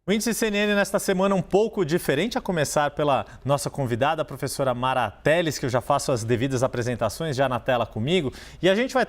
O Índice CNN nesta semana um pouco diferente, a começar pela nossa convidada, a professora Mara Teles, que eu já faço as devidas apresentações já na tela comigo. E a gente vai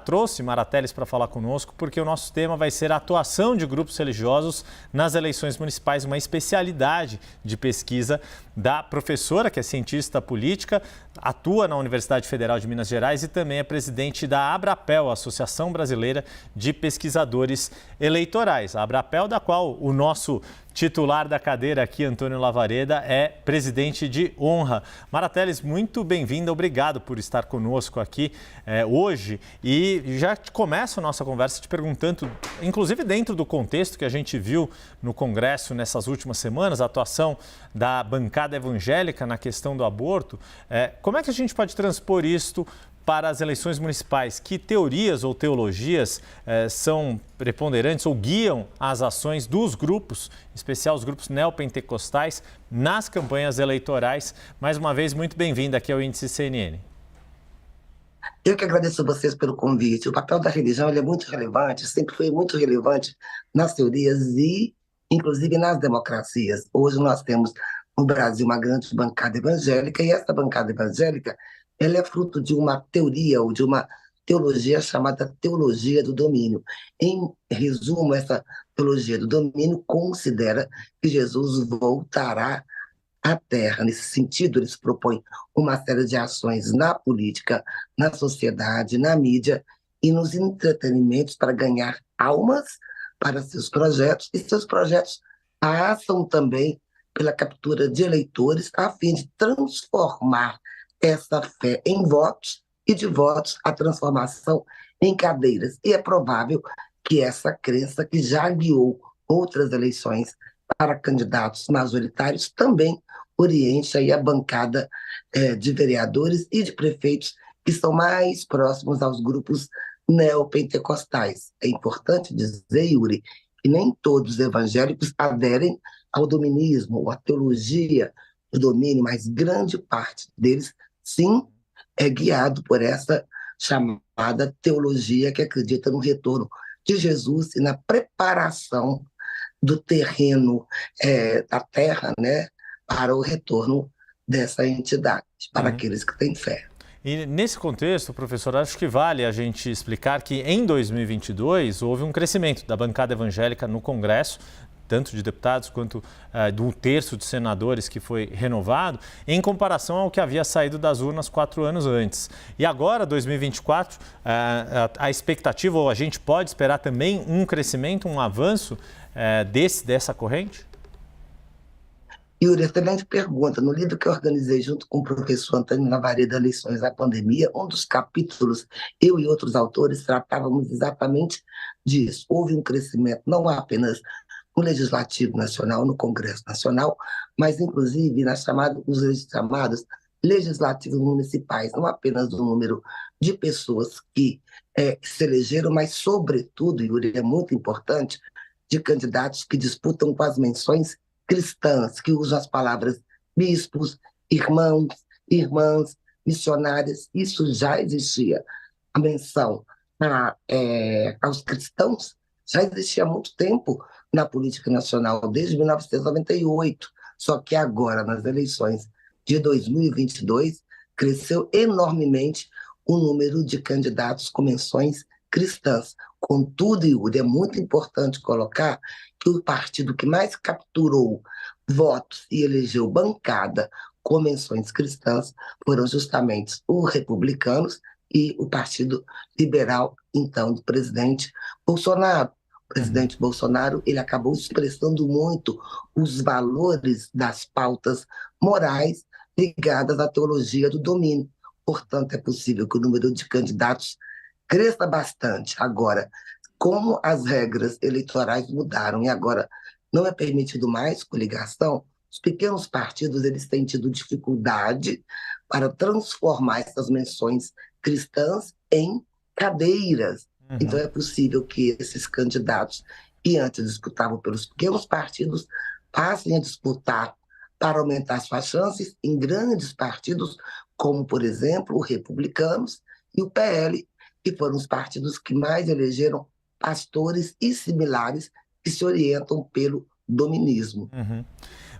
trouxe Mara Teles para falar conosco, porque o nosso tema vai ser a atuação de grupos religiosos nas eleições municipais, uma especialidade de pesquisa da professora, que é cientista política, atua na Universidade Federal de Minas Gerais e também é presidente da Abrapel, a Associação Brasileira de Pesquisadores Eleitorais. A Abrapel, da qual o nosso titular da cadeira aqui, Antônio Lavareda, é presidente de honra. Mara Teles, muito bem-vinda, obrigado por estar conosco aqui hoje. E já começo a nossa conversa te perguntando, inclusive dentro do contexto que a gente viu no Congresso nessas últimas semanas, a atuação da bancada evangélica na questão do aborto, como é que a gente pode transpor isto para as eleições municipais? Que teorias ou teologias são preponderantes ou guiam as ações dos grupos, em especial os grupos neopentecostais, nas campanhas eleitorais? Mais uma vez, muito bem-vinda aqui ao Índice CNN. Eu que agradeço a vocês pelo convite. O papel da religião ele é muito relevante, sempre foi muito relevante nas teorias e, inclusive, nas democracias. Hoje nós temos no Brasil uma grande bancada evangélica e essa bancada evangélica ela é fruto de uma teoria ou de uma teologia chamada teologia do domínio. Em resumo, essa teologia do domínio considera que Jesus voltará à Terra. Nesse sentido, eles propõem uma série de ações na política, na sociedade, na mídia e nos entretenimentos para ganhar almas para seus projetos, e seus projetos passam também pela captura de eleitores a fim de transformar essa fé em votos e de votos a transformação em cadeiras. E é provável que essa crença que já guiou outras eleições para candidatos majoritários também oriente aí a bancada de vereadores e de prefeitos que estão mais próximos aos grupos neopentecostais. É importante dizer, Yuri, que nem todos os evangélicos aderem ao dominismo ou à teologia do domínio, mas grande parte deles, sim, é guiado por essa chamada teologia que acredita no retorno de Jesus e na preparação do terreno da terra, né, para o retorno dessa entidade, para aqueles que têm fé. E nesse contexto, professor, acho que vale a gente explicar que em 2022 houve um crescimento da bancada evangélica no Congresso, tanto de deputados quanto do terço de senadores que foi renovado, em comparação ao que havia saído das urnas 4 anos antes. E agora, 2024, a expectativa, ou a gente pode esperar também um crescimento, um avanço dessa corrente? Yuri, excelente pergunta. No livro que eu organizei junto com o professor Antônio Lavareda, Lições da Pandemia, um dos capítulos, eu e outros autores tratávamos exatamente disso. Houve um crescimento não apenas no Legislativo Nacional, no Congresso Nacional, mas inclusive nos chamados legislativos municipais, não apenas do número de pessoas que se elegeram, mas sobretudo, Yuri, é muito importante, de candidatos que disputam com as menções cristãs, que usam as palavras bispos, irmãos, irmãs, missionárias. Isso já existia. A menção aos cristãos já existia há muito tempo na política nacional, desde 1998. Só que agora, nas eleições de 2022, cresceu enormemente o número de candidatos com menções cristãs. Contudo, Yuri, é muito importante colocar que o partido que mais capturou votos e elegeu bancada com menções cristãs foram justamente os republicanos e o Partido Liberal, então, do presidente Bolsonaro. O presidente Bolsonaro ele acabou expressando muito os valores das pautas morais ligadas à teologia do domínio. Portanto, é possível que o número de candidatos cresça bastante. Agora, como as regras eleitorais mudaram e agora não é permitido mais coligação, os pequenos partidos eles têm tido dificuldade para transformar essas menções cristãs em cadeiras. Então é possível que esses candidatos que antes disputavam pelos pequenos partidos passem a disputar para aumentar suas chances em grandes partidos, como, por exemplo, os republicanos e o PL, que foram os partidos que mais elegeram pastores e similares que se orientam pelo dominismo. Uhum.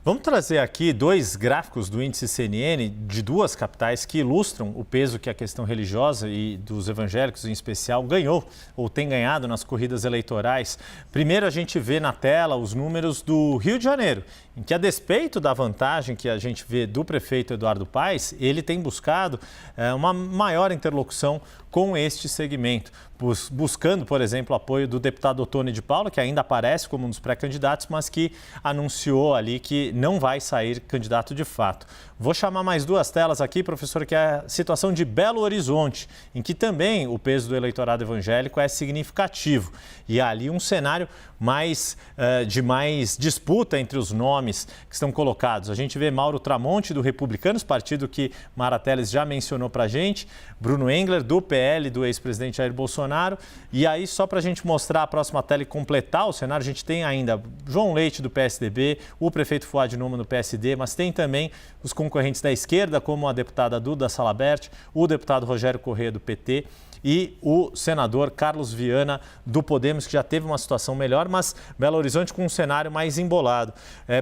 Vamos trazer aqui dois gráficos do índice CNN de duas capitais que ilustram o peso que a questão religiosa e dos evangélicos em especial ganhou ou tem ganhado nas corridas eleitorais. Primeiro a gente vê na tela os números do Rio de Janeiro, em que a despeito da vantagem que a gente vê do prefeito Eduardo Paes, ele tem buscado uma maior interlocução com este segmento, buscando, por exemplo, o apoio do deputado Ottoni de Paula, que ainda aparece como um dos pré-candidatos, mas que anunciou ali que não vai sair candidato de fato. Vou chamar mais duas telas aqui, professor, que é a situação de Belo Horizonte, em que também o peso do eleitorado evangélico é significativo. E há ali um cenário de mais disputa entre os nomes que estão colocados. A gente vê Mauro Tramonte, do Republicanos, partido que Mara Telles já mencionou para a gente, Bruno Engler, do PL, do ex-presidente Jair Bolsonaro. E aí, só para a gente mostrar a próxima tela e completar o cenário, a gente tem ainda João Leite, do PSDB, o prefeito Fuad Numa, do PSD, mas tem também os concorrentes da esquerda, como a deputada Duda Salabert, o deputado Rogério Corrêa, do PT, e o senador Carlos Viana, do Podemos, que já teve uma situação melhor, mas Belo Horizonte com um cenário mais embolado.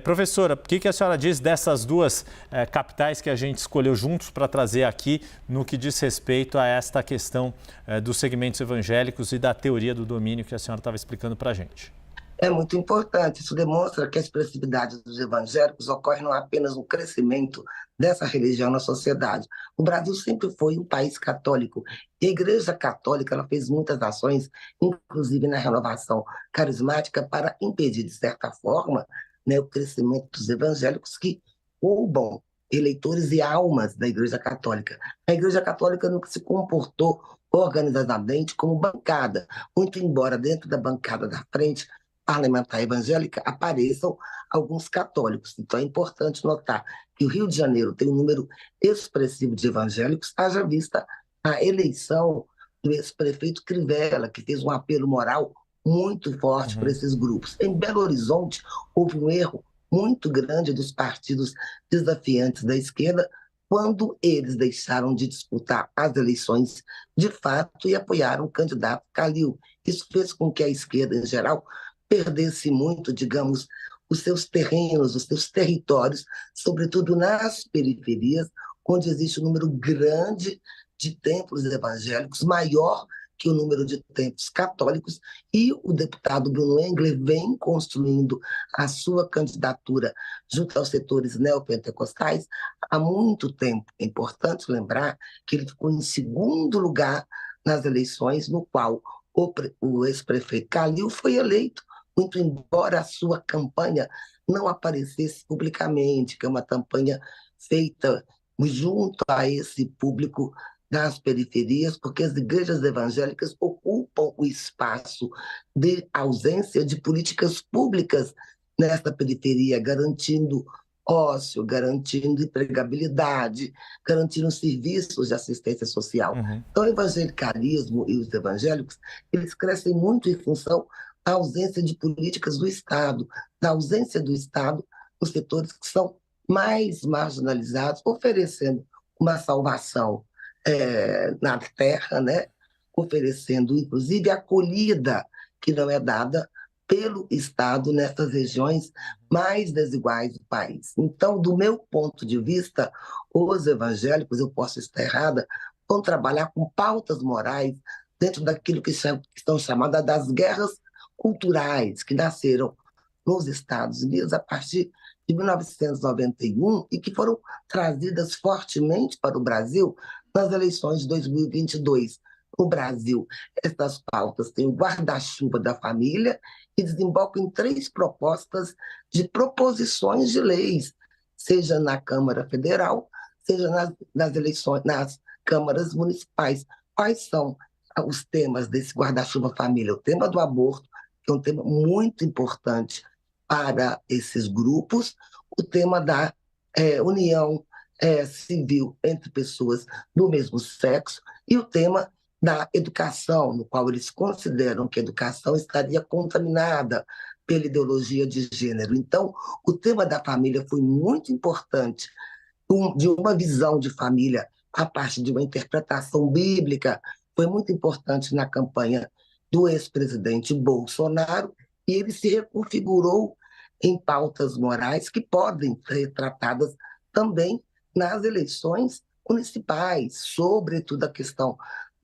Professora, o que a senhora diz dessas duas capitais que a gente escolheu juntos para trazer aqui no que diz respeito a esta questão dos segmentos evangélicos e da teoria do domínio que a senhora estava explicando para a gente? É muito importante, isso demonstra que a expressividade dos evangélicos ocorre não apenas no crescimento dessa religião na sociedade. O Brasil sempre foi um país católico, e a Igreja Católica ela fez muitas ações, inclusive na renovação carismática, para impedir, de certa forma, né, o crescimento dos evangélicos que roubam eleitores e almas da Igreja Católica. A Igreja Católica nunca se comportou organizadamente como bancada, muito embora dentro da bancada da frente parlamentar evangélica apareçam alguns católicos. Então é importante notar que o Rio de Janeiro tem um número expressivo de evangélicos, haja vista a eleição do ex-prefeito Crivella, que fez um apelo moral muito forte para esses grupos. Em Belo Horizonte, houve um erro muito grande dos partidos desafiantes da esquerda quando eles deixaram de disputar as eleições de fato e apoiaram o candidato Calil. Isso fez com que a esquerda, em geral, perdesse muito, digamos, os seus terrenos, os seus territórios, sobretudo nas periferias, onde existe um número grande de templos evangélicos, maior que o número de templos católicos, e o deputado Bruno Engler vem construindo a sua candidatura junto aos setores neopentecostais há muito tempo. É importante lembrar que ele ficou em segundo lugar nas eleições, no qual o ex-prefeito Calil foi eleito, muito embora a sua campanha não aparecesse publicamente, que é uma campanha feita junto a esse público das periferias, porque as igrejas evangélicas ocupam o espaço de ausência de políticas públicas nesta periferia, garantindo ócio, garantindo empregabilidade, garantindo serviços de assistência social. Então, o evangelicalismo e os evangélicos, eles crescem muito em função da ausência de políticas do Estado, da ausência do Estado nos setores que são mais marginalizados, oferecendo uma salvação na terra, né? Oferecendo, inclusive, acolhida que não é dada pelo Estado nessas regiões mais desiguais do país. Então, do meu ponto de vista, os evangélicos, eu posso estar errada, vão trabalhar com pautas morais dentro daquilo que estão chamadas das guerras culturais que nasceram nos Estados Unidos a partir de 1991 e que foram trazidas fortemente para o Brasil nas eleições de 2022. No Brasil, essas pautas têm o guarda-chuva da família e desembocam em 3 propostas de proposições de leis, seja na Câmara Federal, seja nas eleições, nas câmaras municipais. Quais são os temas desse guarda-chuva família? O tema do aborto, que é um tema muito importante para esses grupos, o tema da união civil entre pessoas do mesmo sexo e o tema da educação, no qual eles consideram que a educação estaria contaminada pela ideologia de gênero. Então, o tema da família foi muito importante, de uma visão de família a partir de uma interpretação bíblica, foi muito importante na campanha do ex-presidente Bolsonaro, e ele se reconfigurou em pautas morais que podem ser tratadas também nas eleições municipais, sobretudo a questão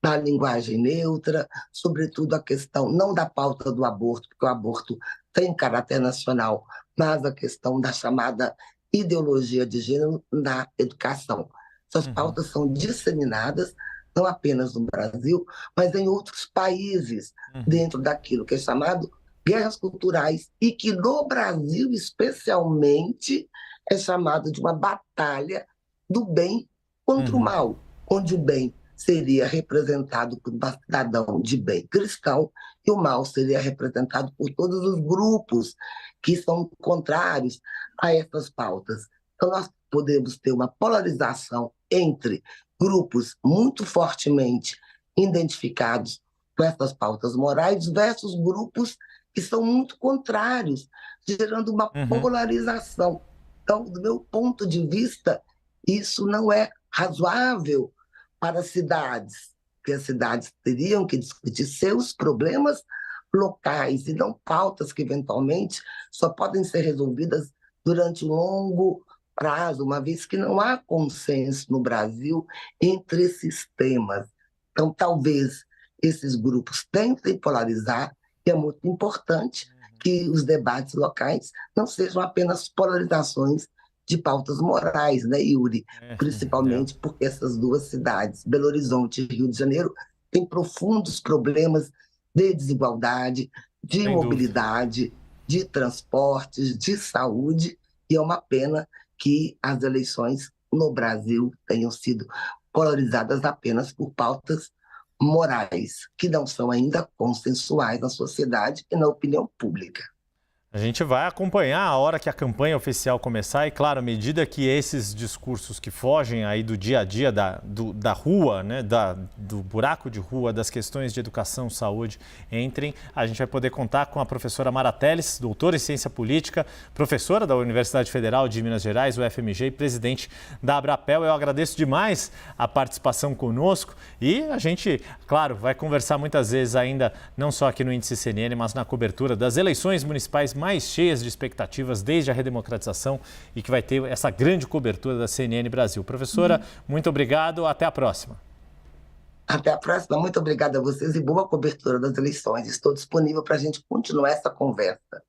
da linguagem neutra, sobretudo a questão não da pauta do aborto, porque o aborto tem caráter nacional, mas a questão da chamada ideologia de gênero na educação. Essas pautas são disseminadas não apenas no Brasil, mas em outros países, dentro daquilo que é chamado guerras culturais, e que no Brasil, especialmente, é chamado de uma batalha do bem contra o mal, onde o bem seria representado por um cidadão de bem cristão e o mal seria representado por todos os grupos que são contrários a essas pautas. Então, nós podemos ter uma polarização entre grupos muito fortemente identificados com essas pautas morais versus grupos que são muito contrários, gerando uma polarização. Então, do meu ponto de vista, isso não é razoável para as cidades, porque as cidades teriam que discutir seus problemas locais e não pautas que, eventualmente, só podem ser resolvidas durante um longo prazo, uma vez que não há consenso no Brasil entre esses temas. Então, talvez esses grupos tentem polarizar, e é muito importante que os debates locais não sejam apenas polarizações de pautas morais, né, Yuri? Principalmente porque essas duas cidades, Belo Horizonte e Rio de Janeiro, têm profundos problemas de desigualdade, de Sem mobilidade, de transportes, de saúde, e é uma pena que as eleições no Brasil tenham sido polarizadas apenas por pautas morais, que não são ainda consensuais na sociedade e na opinião pública. A gente vai acompanhar a hora que a campanha oficial começar e, claro, à medida que esses discursos que fogem aí do dia a dia, da rua, né, do buraco de rua, das questões de educação, saúde, entrem, a gente vai poder contar com a professora Mara Telles, doutora em ciência política, professora da Universidade Federal de Minas Gerais, UFMG, e presidente da Abrapel. Eu agradeço demais a participação conosco e a gente, claro, vai conversar muitas vezes ainda, não só aqui no Índice CNN, mas na cobertura das eleições municipais mais cheias de expectativas desde a redemocratização e que vai ter essa grande cobertura da CNN Brasil. Professora, muito obrigado. Até a próxima. Até a próxima. Muito obrigada a vocês e boa cobertura das eleições. Estou disponível para a gente continuar essa conversa.